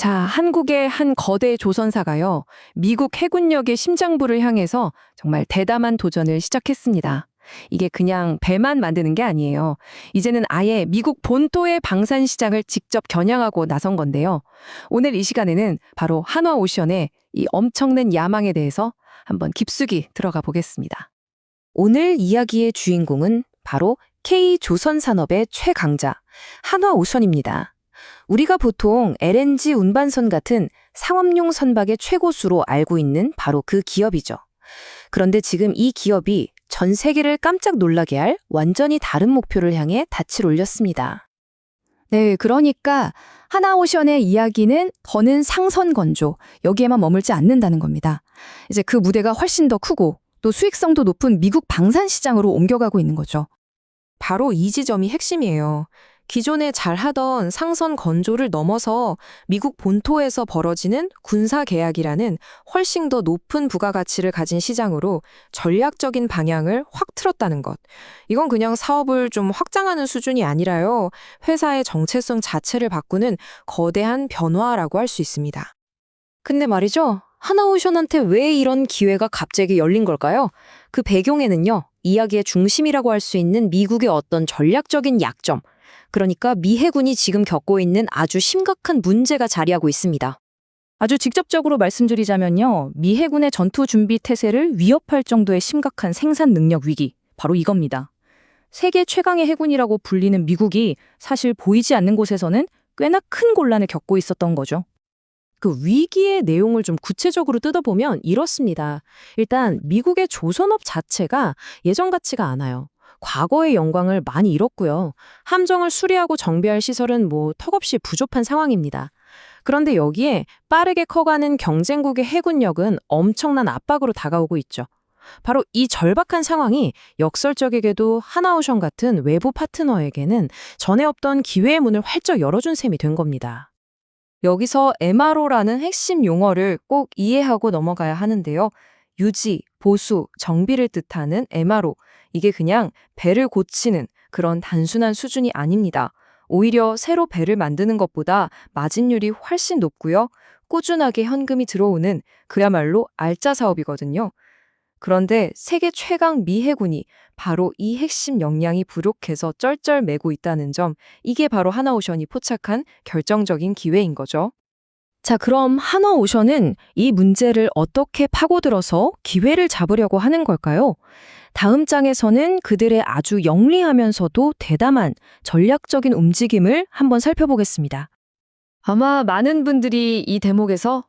자, 한국의 한 거대 조선사가요, 미국 해군력의 심장부를 향해서 정말 대담한 도전을 시작했습니다. 이게 그냥 배만 만드는 게 아니에요. 이제는 아예 미국 본토의 방산 시장을 직접 겨냥하고 나선 건데요. 오늘 이 시간에는 바로 한화오션의 이 엄청난 야망에 대해서 한번 깊숙이 들어가 보겠습니다. 오늘 이야기의 주인공은 바로 K조선산업의 최강자, 한화오션입니다. 우리가 보통 LNG 운반선 같은 상업용 선박의 최고수로 알고 있는 바로 그 기업이죠. 그런데 지금 이 기업이 전 세계를 깜짝 놀라게 할 완전히 다른 목표를 향해 닻을 올렸습니다. 네, 그러니까 하나오션의 이야기는 더는 상선 건조, 여기에만 머물지 않는다는 겁니다. 이제 그 무대가 훨씬 더 크고 또 수익성도 높은 미국 방산 시장으로 옮겨가고 있는 거죠. 바로 이 지점이 핵심이에요. 기존에 잘하던 상선 건조를 넘어서 미국 본토에서 벌어지는 군사 계약이라는 훨씬 더 높은 부가가치를 가진 시장으로 전략적인 방향을 확 틀었다는 것. 이건 그냥 사업을 좀 확장하는 수준이 아니라요. 회사의 정체성 자체를 바꾸는 거대한 변화라고 할 수 있습니다. 근데 말이죠, 하나오션한테 왜 이런 기회가 갑자기 열린 걸까요? 그 배경에는요, 이야기의 중심이라고 할 수 있는 미국의 어떤 전략적인 약점, 그러니까 미 해군이 지금 겪고 있는 아주 심각한 문제가 자리하고 있습니다. 아주 직접적으로 말씀드리자면요, 미 해군의 전투 준비 태세를 위협할 정도의 심각한 생산 능력 위기, 바로 이겁니다. 세계 최강의 해군이라고 불리는 미국이 사실 보이지 않는 곳에서는 꽤나 큰 곤란을 겪고 있었던 거죠. 그 위기의 내용을 좀 구체적으로 뜯어보면 이렇습니다. 일단 미국의 조선업 자체가 예전 같지가 않아요. 과거의 영광을 많이 잃었고요. 함정을 수리하고 정비할 시설은 턱없이 부족한 상황입니다. 그런데 여기에 빠르게 커가는 경쟁국의 해군력은 엄청난 압박으로 다가오고 있죠. 바로 이 절박한 상황이 역설적에게도 하나오션 같은 외부 파트너에게는 전에 없던 기회의 문을 활짝 열어준 셈이 된 겁니다. 여기서 MRO라는 핵심 용어를 꼭 이해하고 넘어가야 하는데요. 유지, 보수, 정비를 뜻하는 MRO. 이게 그냥 배를 고치는 그런 단순한 수준이 아닙니다. 오히려 새로 배를 만드는 것보다 마진율이 훨씬 높고요. 꾸준하게 현금이 들어오는 그야말로 알짜 사업이거든요. 그런데 세계 최강 미 해군이 바로 이 핵심 역량이 부족해서 쩔쩔매고 있다는 점, 이게 바로 하나오션이 포착한 결정적인 기회인 거죠. 자, 그럼 한화오션은 이 문제를 어떻게 파고들어서 기회를 잡으려고 하는 걸까요? 다음 장에서는 그들의 아주 영리하면서도 대담한 전략적인 움직임을 한번 살펴보겠습니다. 아마 많은 분들이 이 대목에서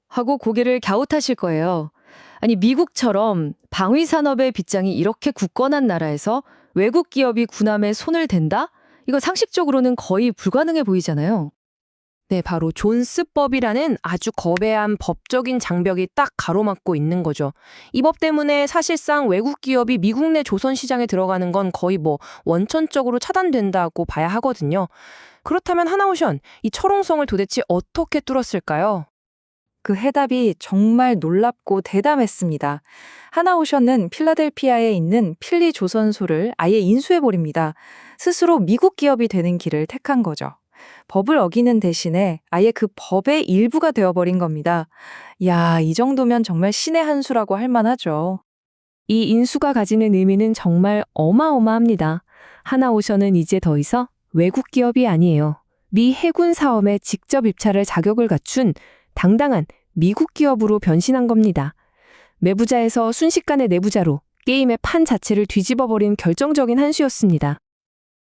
하고 고개를 갸웃하실 거예요. 아니, 미국처럼 방위 산업의 빗장이 이렇게 굳건한 나라에서 외국 기업이 군함에 손을 댄다? 이거 상식적으로는 거의 불가능해 보이잖아요. 네, 바로 존스법이라는 아주 거대한 법적인 장벽이 딱 가로막고 있는 거죠. 이 법 때문에 사실상 외국 기업이 미국 내 조선 시장에 들어가는 건 거의 원천적으로 차단된다고 봐야 하거든요. 그렇다면 하나오션, 이 철옹성을 도대체 어떻게 뚫었을까요? 그 해답이 정말 놀랍고 대담했습니다. 하나오션은 필라델피아에 있는 필리 조선소를 아예 인수해버립니다. 스스로 미국 기업이 되는 길을 택한 거죠. 법을 어기는 대신에 아예 그 법의 일부가 되어버린 겁니다. 야, 이 정도면 정말 신의 한 수라고 할 만하죠. 이 인수가 가지는 의미는 정말 어마어마합니다. 하나오션은 이제 더 이상 외국 기업이 아니에요. 미 해군 사업에 직접 입찰할 자격을 갖춘 당당한 미국 기업으로 변신한 겁니다. 매부자에서 순식간에 내부자로 게임의 판 자체를 뒤집어버린 결정적인 한 수였습니다.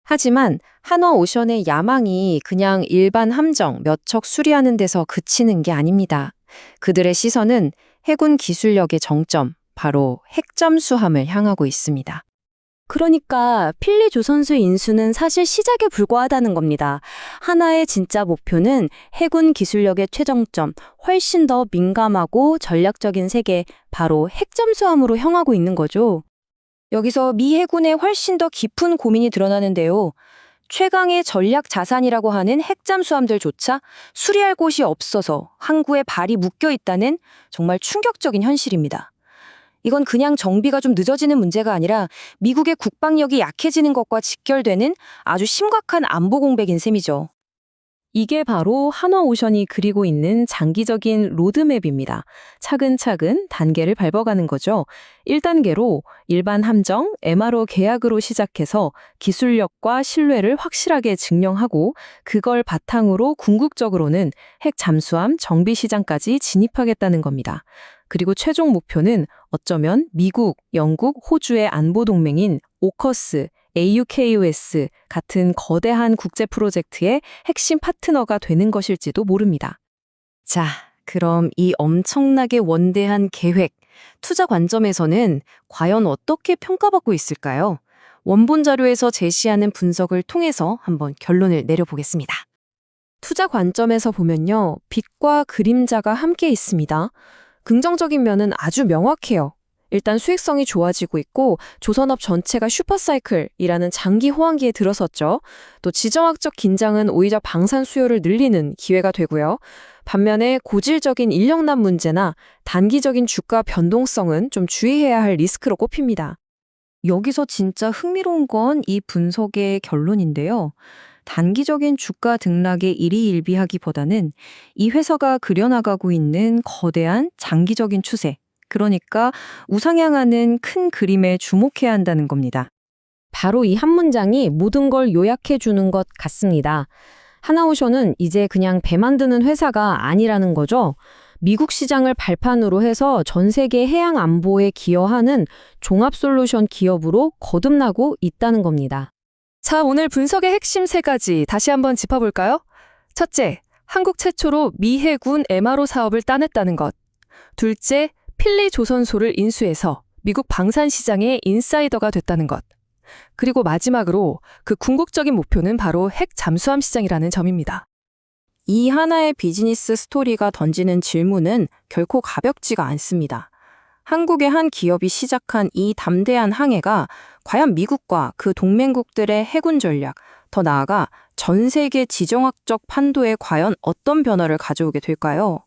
하지만 한화오션의 야망이 그냥 일반 함정 몇 척 수리하는 데서 그치는 게 아닙니다. 그들의 시선은 해군 기술력의 정점, 바로 핵잠수함을 향하고 있습니다. 그러니까 필리 조선소 인수는 사실 시작에 불과하다는 겁니다. 하나의 진짜 목표는 해군 기술력의 최정점, 훨씬 더 민감하고 전략적인 세계, 바로 핵잠수함으로 향하고 있는 거죠. 여기서 미 해군의 훨씬 더 깊은 고민이 드러나는데요. 최강의 전략 자산이라고 하는 핵잠수함들조차 수리할 곳이 없어서 항구에 발이 묶여 있다는 정말 충격적인 현실입니다. 이건 그냥 정비가 좀 늦어지는 문제가 아니라 미국의 국방력이 약해지는 것과 직결되는 아주 심각한 안보 공백인 셈이죠. 이게 바로 한화오션이 그리고 있는 장기적인 로드맵입니다. 차근차근 단계를 밟아가는 거죠. 1단계로 일반 함정, MRO 계약으로 시작해서 기술력과 신뢰를 확실하게 증명하고 그걸 바탕으로 궁극적으로는 핵 잠수함 정비 시장까지 진입하겠다는 겁니다. 그리고 최종 목표는 어쩌면 미국, 영국, 호주의 안보 동맹인 오커스, AUKUS 같은 거대한 국제 프로젝트의 핵심 파트너가 되는 것일지도 모릅니다. 자, 그럼 이 엄청나게 원대한 계획, 투자 관점에서는 과연 어떻게 평가받고 있을까요? 원본 자료에서 제시하는 분석을 통해서 한번 결론을 내려보겠습니다. 투자 관점에서 보면요, 빛과 그림자가 함께 있습니다. 긍정적인 면은 아주 명확해요. 일단 수익성이 좋아지고 있고 조선업 전체가 슈퍼사이클이라는 장기 호황기에 들어섰죠. 또 지정학적 긴장은 오히려 방산 수요를 늘리는 기회가 되고요. 반면에 고질적인 인력난 문제나 단기적인 주가 변동성은 좀 주의해야 할 리스크로 꼽힙니다. 여기서 진짜 흥미로운 건 이 분석의 결론인데요. 단기적인 주가 등락에 일희일비하기보다는 이 회사가 그려나가고 있는 거대한 장기적인 추세, 그러니까 우상향하는 큰 그림에 주목해야 한다는 겁니다. 바로 이 한 문장이 모든 걸 요약해 주는 것 같습니다. 하나오션은 이제 그냥 배 만드는 회사가 아니라는 거죠. 미국 시장을 발판으로 해서 전 세계 해양 안보에 기여하는 종합 솔루션 기업으로 거듭나고 있다는 겁니다. 자, 오늘 분석의 핵심 3가지 다시 한번 짚어볼까요? 첫째, 한국 최초로 미 해군 MRO 사업을 따냈다는 것. 둘째, 필리 조선소를 인수해서 미국 방산 시장의 인사이더가 됐다는 것. 그리고 마지막으로 그 궁극적인 목표는 바로 핵 잠수함 시장이라는 점입니다. 이 하나의 비즈니스 스토리가 던지는 질문은 결코 가볍지가 않습니다. 한국의 한 기업이 시작한 이 담대한 항해가 과연 미국과 그 동맹국들의 해군 전략, 더 나아가 전 세계 지정학적 판도에 과연 어떤 변화를 가져오게 될까요?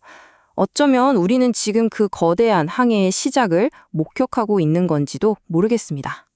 어쩌면 우리는 지금 그 거대한 항해의 시작을 목격하고 있는 건지도 모르겠습니다.